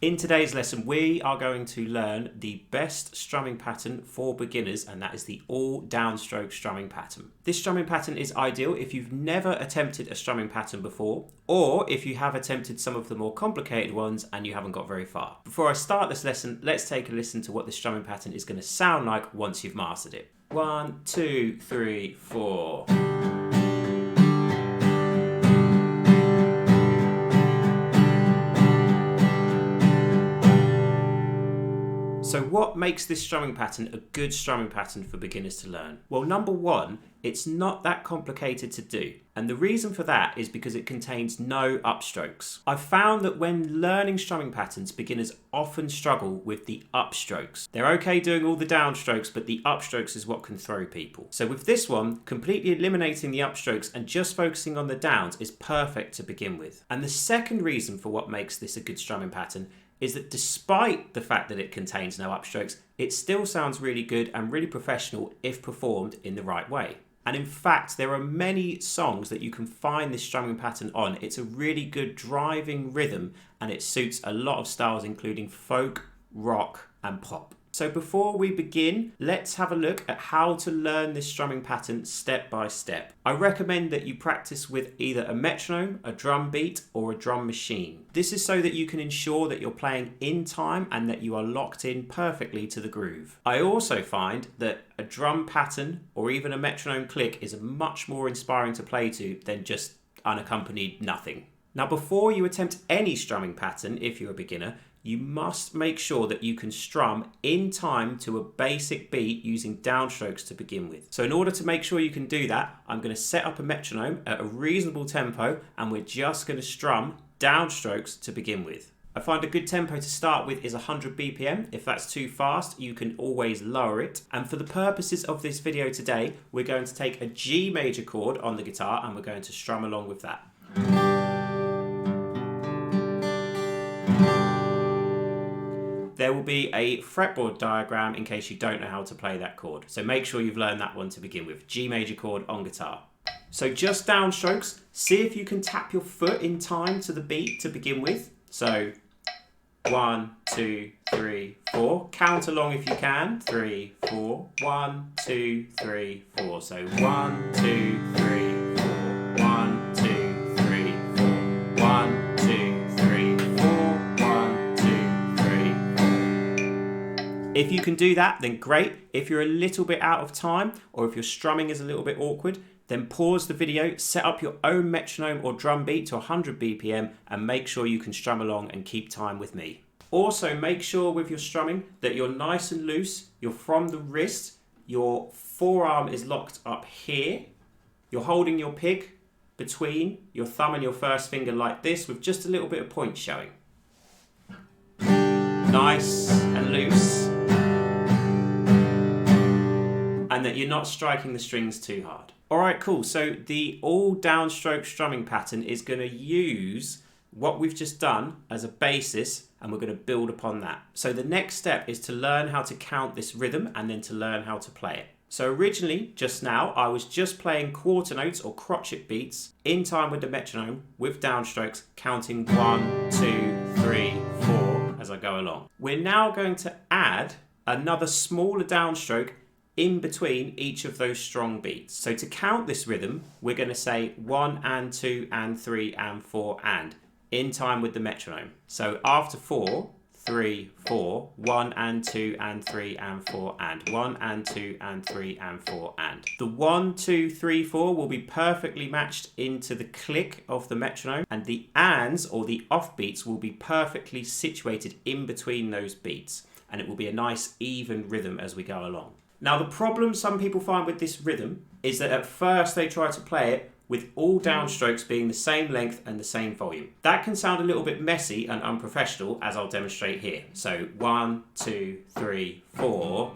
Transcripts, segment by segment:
In today's lesson, we are going to learn the best strumming pattern for beginners, and that is the all downstroke strumming pattern. This strumming pattern is ideal if you've never attempted a strumming pattern before, or if you have attempted some of the more complicated ones and you haven't got very far. Before I start this lesson, let's take a listen to what the strumming pattern is going to sound like once you've mastered it. 1, 2, 3, 4. So what makes this strumming pattern a good strumming pattern for beginners to learn? Well, number one, it's not that complicated to do. And the reason for that is because it contains no upstrokes. I've found that when learning strumming patterns, beginners often struggle with the upstrokes. They're okay doing all the downstrokes, but the upstrokes is what can throw people. So with this one, completely eliminating the upstrokes and just focusing on the downs is perfect to begin with. And the second reason for what makes this a good strumming pattern is that despite the fact that it contains no upstrokes, it still sounds really good and really professional if performed in the right way. And in fact, there are many songs that you can find this strumming pattern on. It's a really good driving rhythm and it suits a lot of styles, including folk, rock, and pop. So before we begin, let's have a look at how to learn this strumming pattern step by step. I recommend that you practice with either a metronome, a drum beat, or a drum machine. This is so that you can ensure that you're playing in time and that you are locked in perfectly to the groove. I also find that a drum pattern or even a metronome click is much more inspiring to play to than just unaccompanied nothing. Now, before you attempt any strumming pattern, if you're a beginner, you must make sure that you can strum in time to a basic beat using downstrokes to begin with. So in order to make sure you can do that, I'm going to set up a metronome at a reasonable tempo and we're just going to strum downstrokes to begin with. I find a good tempo to start with is 100 BPM. If that's too fast, you can always lower it. And for the purposes of this video today, we're going to take a G major chord on the guitar and we're going to strum along with that. There will be a fretboard diagram in case you don't know how to play that chord. So make sure you've learned that one to begin with. G major chord on guitar. So just downstrokes. See if you can tap your foot in time to the beat to begin with. So 1, 2, 3, 4. Count along if you can. 3, 4. 1, 2, 3, 4. So 1, 2, 3, 4. 1, 2, 3, 4. 1, 2, 3, 4. 1, 2, 3, 4. If you can do that, then great. If you're a little bit out of time, or if your strumming is a little bit awkward, then pause the video, set up your own metronome or drum beat to 100 BPM and make sure you can strum along and keep time with me. Also, make sure with your strumming that you're nice and loose, you're from the wrist, your forearm is locked up here, you're holding your pick between your thumb and your first finger like this with just a little bit of point showing. Nice and loose. And that you're not striking the strings too hard. Alright, cool. So the all downstroke strumming pattern is going to use what we've just done as a basis and we're going to build upon that. So the next step is to learn how to count this rhythm and then to learn how to play it. So originally, just now, I was just playing quarter notes or crotchet beats in time with the metronome with downstrokes, counting 1, 2, 3, 4 as I go along. We're now going to add another smaller downstroke in between each of those strong beats. So to count this rhythm, we're going to say 1 and 2 and 3 and 4 and in time with the metronome. So after 4, 3, 4, 1 and 2 and 3 and 4 and 1 and 2 and 3 and 4 and. The 1, 2, 3, 4 will be perfectly matched into the click of the metronome and the ands or the off beats will be perfectly situated in between those beats and it will be a nice even rhythm as we go along. Now the problem some people find with this rhythm is that at first they try to play it with all downstrokes being the same length and the same volume. That can sound a little bit messy and unprofessional as I'll demonstrate here. So 1, 2, 3, 4.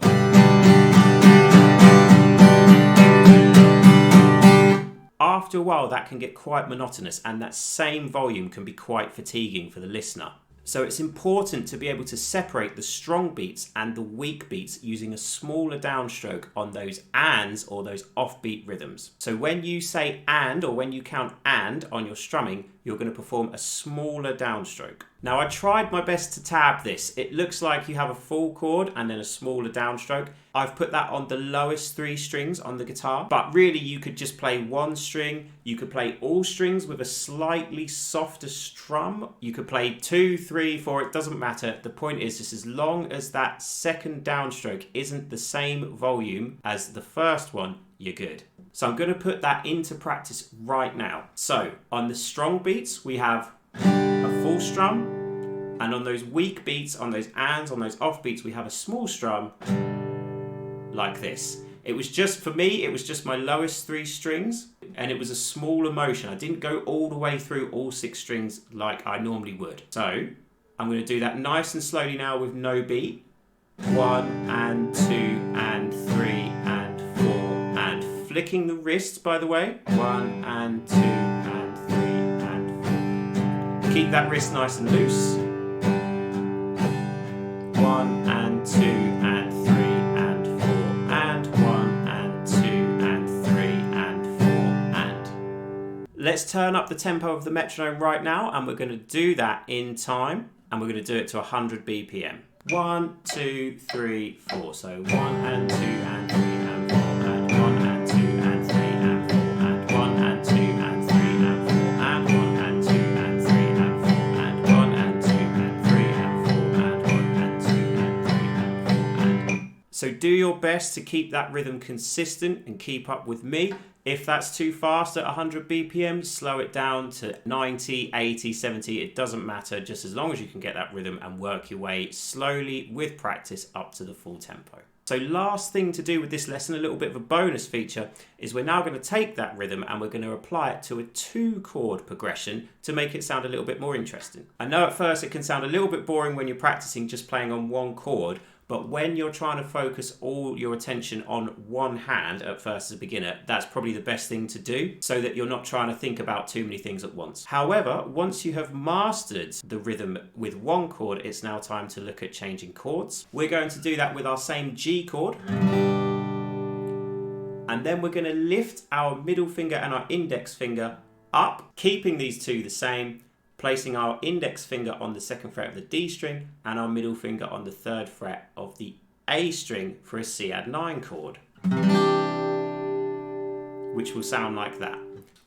After a while that can get quite monotonous and that same volume can be quite fatiguing for the listener. So it's important to be able to separate the strong beats and the weak beats using a smaller downstroke on those ands or those offbeat rhythms. So when you say and or when you count and on your strumming, you're going to perform a smaller downstroke. Now I tried my best to tab this. It looks like you have a full chord and then a smaller downstroke. I've put that on the lowest 3 strings on the guitar, but really you could just play 1 string. You could play all strings with a slightly softer strum. You could play 2, 3, 4, it doesn't matter. The point is just as long as that second downstroke isn't the same volume as the first one, you're good. So I'm going to put that into practice right now. So on the strong beats, we have a full strum. And on those weak beats, on those ands, on those off beats, we have a small strum like this. It was just, for me, it was just my lowest 3 strings. And it was a smaller motion. I didn't go all the way through all 6 strings like I normally would. So I'm going to do that nice and slowly now with no beat. 1 and 2 and 3 and 4 and flicking the wrists, by the way. 1 and 2 and 3 and 4. Keep that wrist nice and loose. 1 and 2 and 3 and 4 and 1 and 2 and 3 and 4 and. Let's turn up the tempo of the metronome right now, and we're going to do that in time, and we're going to do it to 100 BPM. 1, 2, 3, 4. So 1 and 2 and 3 and 4 and 1 and 2 and 3 and 4 and 1 and 2 and 3 and 4 and 1 and 2 and 3 and 4 and 1 and 2 and 3 and 4 and 1 and 2 and 3 and 4 and. So do your best to keep that rhythm consistent and keep up with me. If that's too fast at 100 BPM, slow it down to 90, 80, 70, it doesn't matter, just as long as you can get that rhythm and work your way slowly with practice up to the full tempo. So last thing to do with this lesson, a little bit of a bonus feature, is we're now going to take that rhythm and we're going to apply it to a 2-chord progression to make it sound a little bit more interesting. I know at first it can sound a little bit boring when you're practicing just playing on 1 chord, but when you're trying to focus all your attention on 1 hand at first as a beginner, that's probably the best thing to do so that you're not trying to think about too many things at once. However, once you have mastered the rhythm with 1 chord, it's now time to look at changing chords. We're going to do that with our same G chord. And then we're going to lift our middle finger and our index finger up, keeping these 2 the same, placing our index finger on the 2nd fret of the D string and our middle finger on the 3rd fret of the A string for a C add 9 chord, which will sound like that.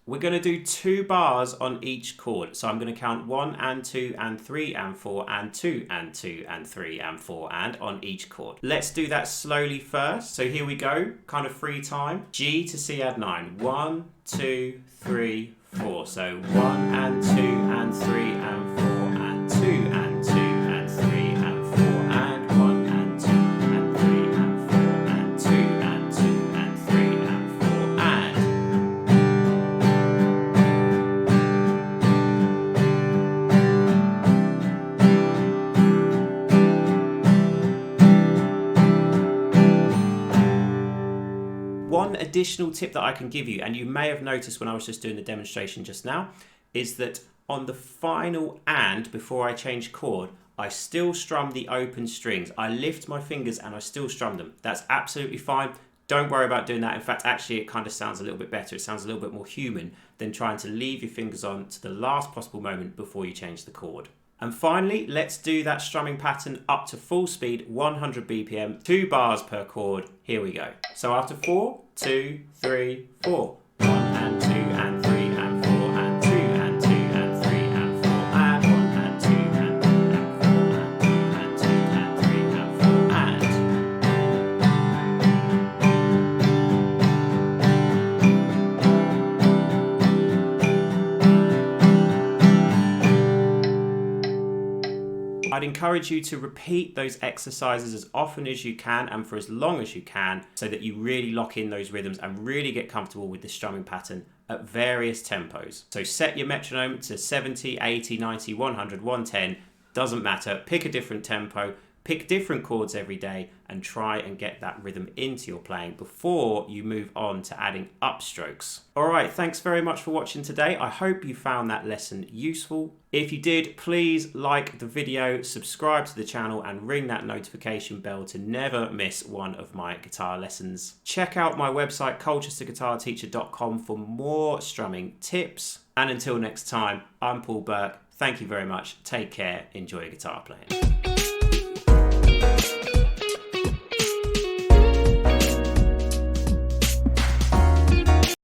We're going to do 2 bars on each chord. So I'm going to count 1 and 2 and 3 and 4 and 2 and 2 and 3 and 4 and on each chord. Let's do that slowly first. So here we go, kind of free time. G to C add 9. 1, 2, 3, 4. So 1 and 2 and 3 and 4 and 2 and 2 and 3 and 4 and 1 and 2 and 3 and 4 and 2 and 2 and 3 and 4 and. One additional tip that I can give you, and you may have noticed when I was just doing the demonstration just now, is that on the final and before I change chord, I still strum the open strings. I lift my fingers and I still strum them. That's absolutely fine. Don't worry about doing that. In fact, actually, it kind of sounds a little bit better. It sounds a little bit more human than trying to leave your fingers on to the last possible moment before you change the chord. And finally, let's do that strumming pattern up to full speed, 100 BPM, 2 bars per chord. Here we go. So after 4, 2, 3, 4. 1 and 2 and 3 and 4 and 2 and 2 and 3 and 4 and 1 and 2 and 3 and 4 and 2 and 2 and 3 and 4 and. I'd encourage you to repeat those exercises as often as you can and for as long as you can so that you really lock in those rhythms and really get comfortable with the strumming pattern at various tempos. So set your metronome to 70, 80, 90, 100, 110, doesn't matter. Pick a different tempo, Pick different chords every day and try and get that rhythm into your playing before you move on to adding upstrokes. Alright, thanks very much for watching today. I hope you found that lesson useful. If you did, please like the video, subscribe to the channel and ring that notification bell to never miss one of my guitar lessons. Check out my website colchesterguitarteacher.com for more strumming tips. And until next time, I'm Paul Burke. Thank you very much. Take care. Enjoy your guitar playing.